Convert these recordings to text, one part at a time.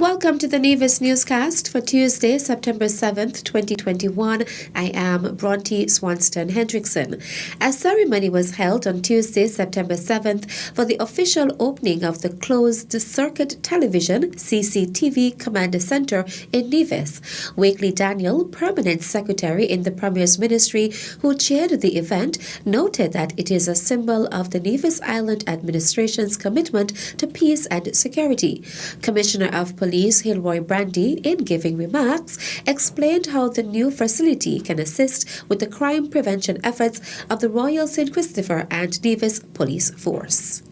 Welcome to the Nevis newscast for Tuesday, September 7th, 2021. I am Bronte Swanston Hendrickson. A ceremony was held on Tuesday, September 7th for the official opening of the closed circuit television CCTV Command Center in Nevis. Wakely Daniel, Permanent Secretary in the Premier's Ministry, who chaired the event, noted that it is a symbol of the Nevis Island Administration's commitment to peace and security. Commissioner of Police Hilroy Brandy, in giving remarks, explained how the new facility can assist with the crime prevention efforts of the Royal St. Christopher and Nevis Police Force.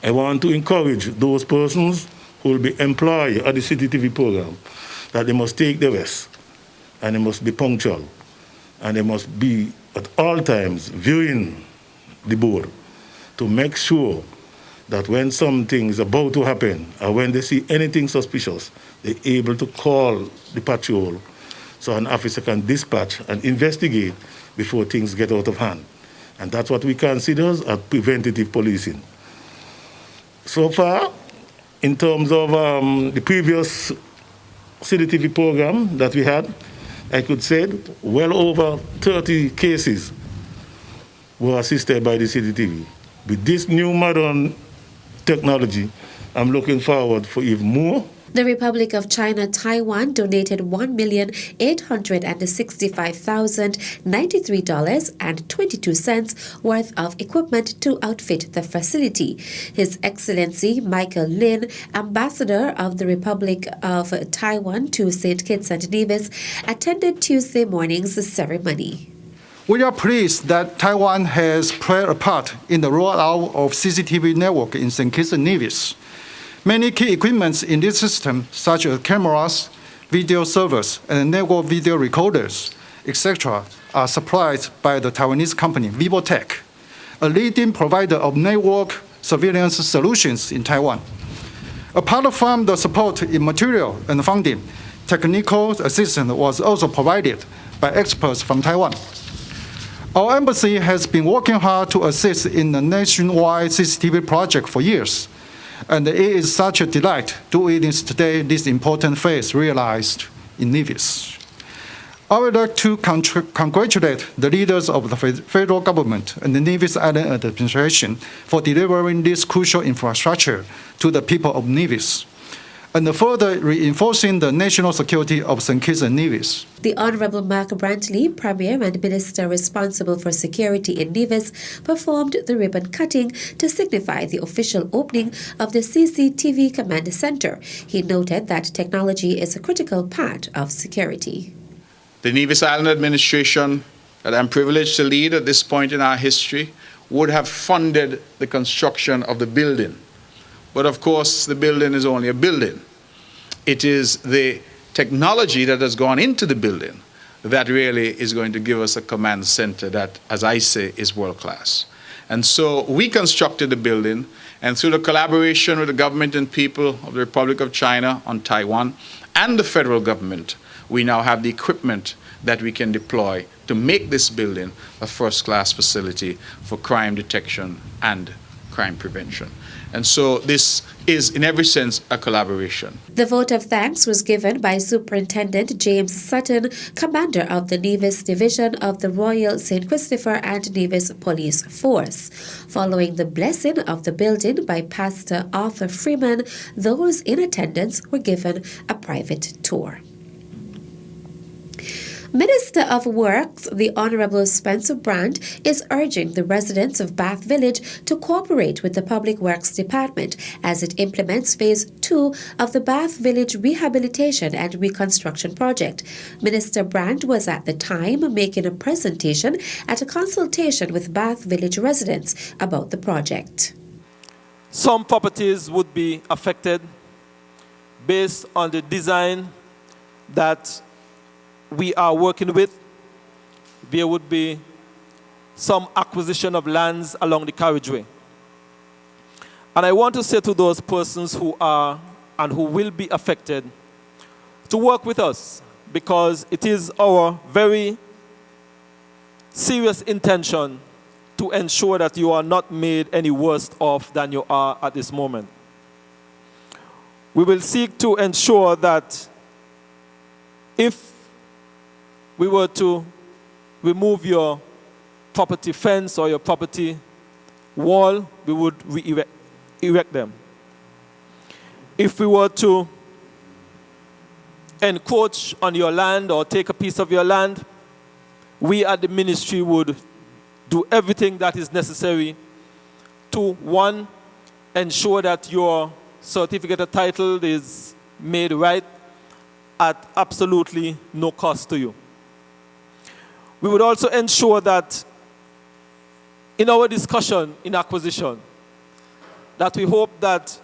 I want to encourage those persons who will be employed at the CCTV program that they must take the rest and they must be punctual and they must be at all times viewing the board to make sure that when something is about to happen or when they see anything suspicious, they're able to call the patrol so an officer can dispatch and investigate before things get out of hand. And that's what we consider as preventative policing. So far, in terms of the previous CCTV program that we had, I could say well over 30 cases were assisted by the CCTV. With this new modern technology, I'm looking forward for even more. The Republic of China Taiwan donated $1,865,093.22 worth of equipment to outfit the facility. His Excellency Michael Lin, Ambassador of the Republic of Taiwan to St. Kitts and Nevis, attended Tuesday morning's ceremony. We are pleased that Taiwan has played a part in the rollout of CCTV network in St. Kitts and Nevis. Many key equipments in this system, such as cameras, video servers, and network video recorders, etc., are supplied by the Taiwanese company Vivotech, a leading provider of network surveillance solutions in Taiwan. Apart from the support in material and funding, technical assistance was also provided by experts from Taiwan. Our embassy has been working hard to assist in the nationwide CCTV project for years, and it is such a delight to witness today this important phase realized in Nevis. I would like to congratulate the leaders of the federal government and the Nevis Island Administration for delivering this crucial infrastructure to the people of Nevis, and further reinforcing the national security of St. Kitts and Nevis. The Honorable Mark Brantley, Premier and Minister responsible for security in Nevis, performed the ribbon cutting to signify the official opening of the CCTV Command Center. He noted that technology is a critical part of security. The Nevis Island Administration that I'm privileged to lead at this point in our history would have funded the construction of the building. But of course, the building is only a building. It is the technology that has gone into the building that really is going to give us a command center that, as I say, is world class. And so we constructed the building, and through the collaboration with the government and people of the Republic of China on Taiwan and the federal government, we now have the equipment that we can deploy to make this building a first-class facility for crime detection and crime prevention. And so this is, in every sense, a collaboration. The vote of thanks was given by Superintendent James Sutton, Commander of the Nevis Division of the Royal St. Christopher and Nevis Police Force. Following the blessing of the building by Pastor Arthur Freeman, those in attendance were given a private tour. Minister of Works, the Honorable Spencer Brand, is urging the residents of Bath Village to cooperate with the Public Works Department as it implements Phase 2 of the Bath Village Rehabilitation and Reconstruction Project. Minister Brand was at the time making a presentation at a consultation with Bath Village residents about the project. Some properties would be affected based on the design that we are working with. There would be some acquisition of lands along the carriageway. And I want to say to those persons who are and who will be affected to work with us, because it is our very serious intention to ensure that you are not made any worse off than you are at this moment. We will seek to ensure that if we were to remove your property fence or your property wall, we would erect them. If we were to encroach on your land or take a piece of your land, we at the ministry would do everything that is necessary to, one, ensure that your certificate of title is made right at absolutely no cost to you. We would also ensure that in our discussion in acquisition, that we hope that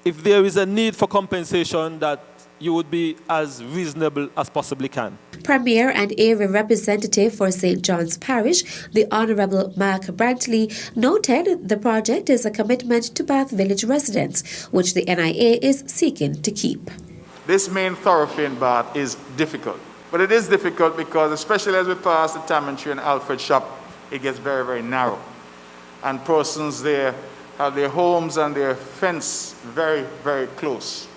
if there is a need for compensation, that you would be as reasonable as possibly can. Premier and Area Representative for St. John's Parish, the Honourable Mark Brantley, noted the project is a commitment to Bath Village residents, which the NIA is seeking to keep. This main thoroughfare in Bath is difficult. But it is difficult because, especially as we pass the Tamantree and Alfred shop, it gets very, very narrow. And persons there have their homes and their fence very, very close.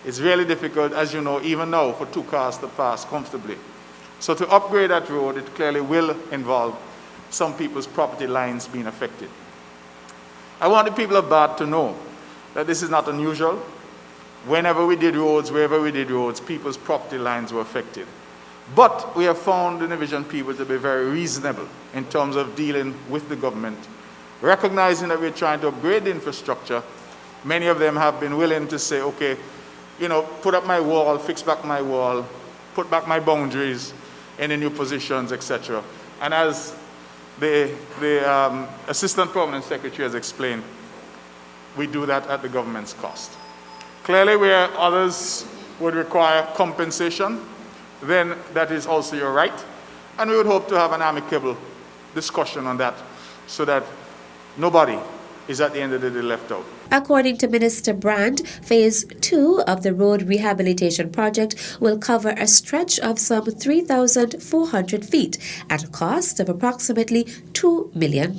It's really difficult, as you know, even now, for two cars to pass comfortably. So to upgrade that road, it clearly will involve some people's property lines being affected. I want the people of Bath to know that this is not unusual. Whenever we did roads, wherever we did roads, people's property lines were affected. But we have found the Division people to be very reasonable in terms of dealing with the government. Recognizing that we're trying to upgrade the infrastructure, many of them have been willing to say, okay, you know, put up my wall, fix back my wall, put back my boundaries in the new positions, etc. And as the Assistant Permanent Secretary has explained, we do that at the government's cost. Clearly, where others would require compensation, then that is also your right. And we would hope to have an amicable discussion on that so that nobody is at the end of the day left out. According to Minister Brand, Phase 2 of the Road Rehabilitation Project will cover a stretch of some 3,400 feet at a cost of approximately $2 million.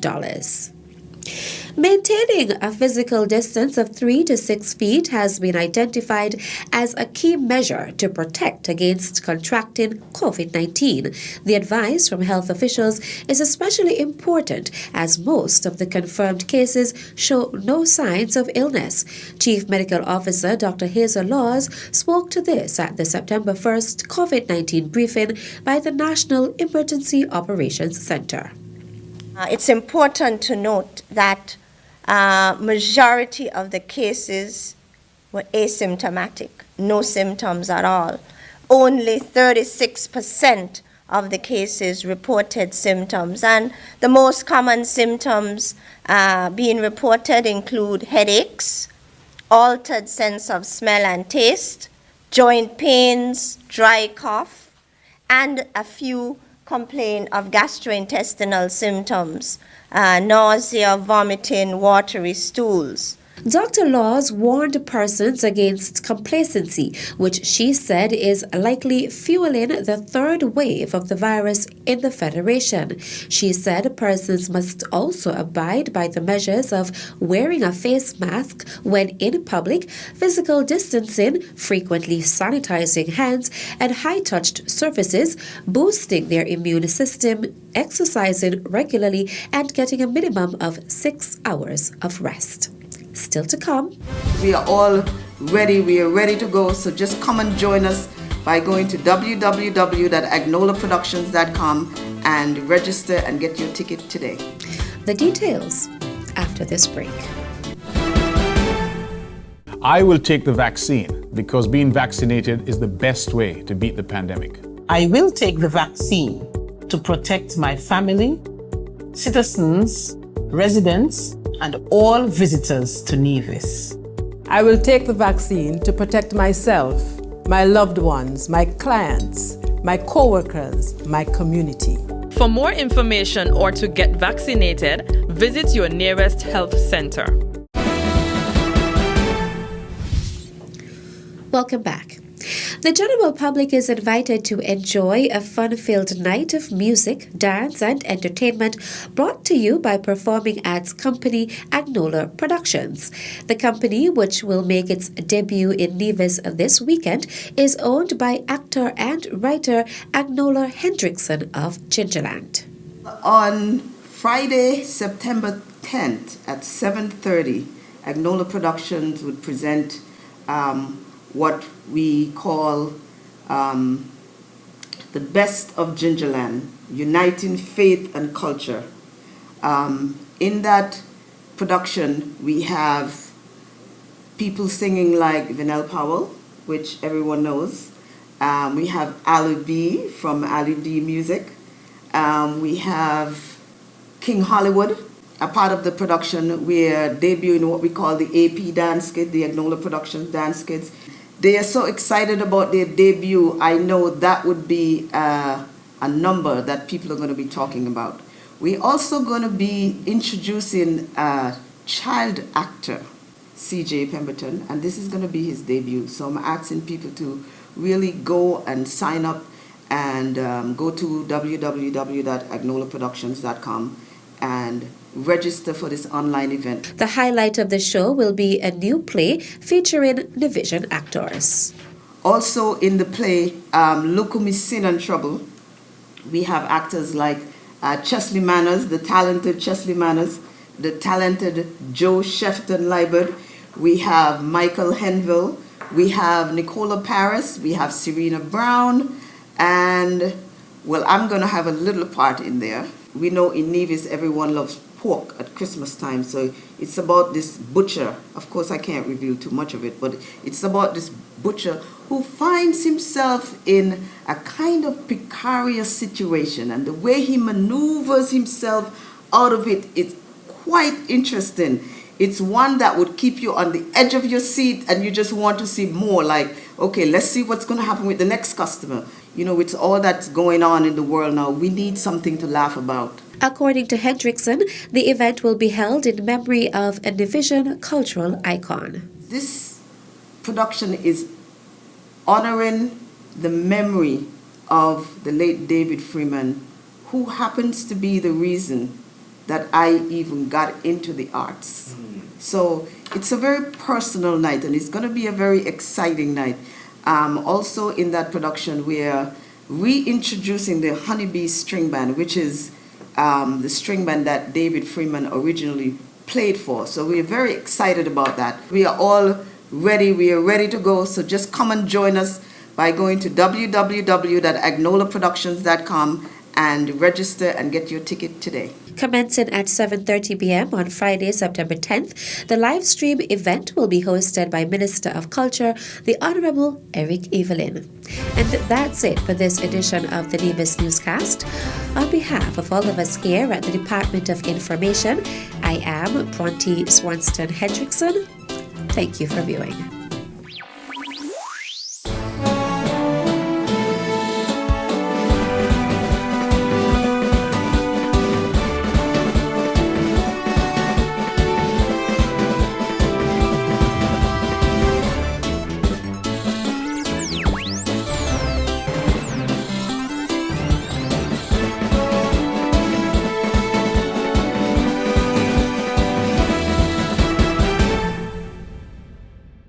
Maintaining a physical distance of 3 to 6 feet has been identified as a key measure to protect against contracting COVID-19. The advice from health officials is especially important as most of the confirmed cases show no signs of illness. Chief Medical Officer Dr. Hazel Laws spoke to this at the September 1st COVID-19 briefing by the National Emergency Operations Center. It's important to note that majority of the cases were asymptomatic, no symptoms at all. Only 36% of the cases reported symptoms, and the most common symptoms being reported include headaches, altered sense of smell and taste, joint pains, dry cough, and a few complain of gastrointestinal symptoms, nausea, vomiting, watery stools. Dr. Laws warned persons against complacency, which she said is likely fueling the third wave of the virus in the Federation. She said persons must also abide by the measures of wearing a face mask when in public, physical distancing, frequently sanitizing hands, and high-touched surfaces, boosting their immune system, exercising regularly, and getting a minimum of 6 hours of rest. Still to come. We are all ready. We are ready to go. So just come and join us by going to www.agnolaproductions.com and register and get your ticket today. The details after this break. I will take the vaccine because being vaccinated is the best way to beat the pandemic. I will take the vaccine to protect my family, citizens, residents, and all visitors to Nevis. I will take the vaccine to protect myself, my loved ones, my clients, my co-workers, my community. For more information or to get vaccinated, visit your nearest health center. Welcome back. The general public is invited to enjoy a fun-filled night of music, dance, and entertainment brought to you by performing arts company Agnola Productions. The company, which will make its debut in Nevis this weekend, is owned by actor and writer Agnola Hendrickson of Gingerland. On Friday, September 10th at 7:30, Agnola Productions would present what we call the best of Gingerland, uniting faith and culture. In that production, we have people singing like Vanell Powell, which everyone knows. We have Ali B from Ali B Music. We have King Hollywood. A part of the production, we're debuting what we call the AP Dance Kids, the Agnola Productions Dance Kids. They are so excited about their debut. I know that would be a number that people are going to be talking about. We're also going to be introducing a child actor, CJ Pemberton, and this is going to be his debut. So I'm asking people to really go and sign up and go to www.agnolaproductions.com and register for this online event. The highlight of the show will be a new play featuring Division actors. Also in the play, Look Me Sin and Trouble, we have actors like Chesley Manners, the talented Chesley Manners, the talented Joe Shefton-Libert, we have Michael Henville, we have Nicola Paris, we have Serena Brown, and, well, I'm going to have a little part in there. We know in Nevis everyone loves pork at Christmas time, so it's about this butcher. Of course, I can't reveal too much of it, but it's about this butcher who finds himself in a kind of precarious situation, and the way he maneuvers himself out of it is quite interesting. It's one that would keep you on the edge of your seat, and you just want to see more, like, okay, let's see what's going to happen with the next customer. You know, with all that's going on in the world now, we need something to laugh about. According to Hendrickson, the event will be held in memory of a Division cultural icon. This production is honoring the memory of the late David Freeman, who happens to be the reason that I even got into the arts. So it's a very personal night, and it's going to be a very exciting night. Also in that production, we are reintroducing the Honeybee String Band, which is the string band that David Freeman originally played for. So we're very excited about that. We are all ready. We are ready to go. So just come and join us by going to www.agnolaproductions.com and register and get your ticket today. Commencing at 7:30 p.m. on Friday, September 10th, the live stream event will be hosted by Minister of Culture, the Honorable Eric Evelyn. And that's it for this edition of the Nevis Newscast. On behalf of all of us here at the Department of Information, I am Bronte Swanston Hendrickson. Thank you for viewing.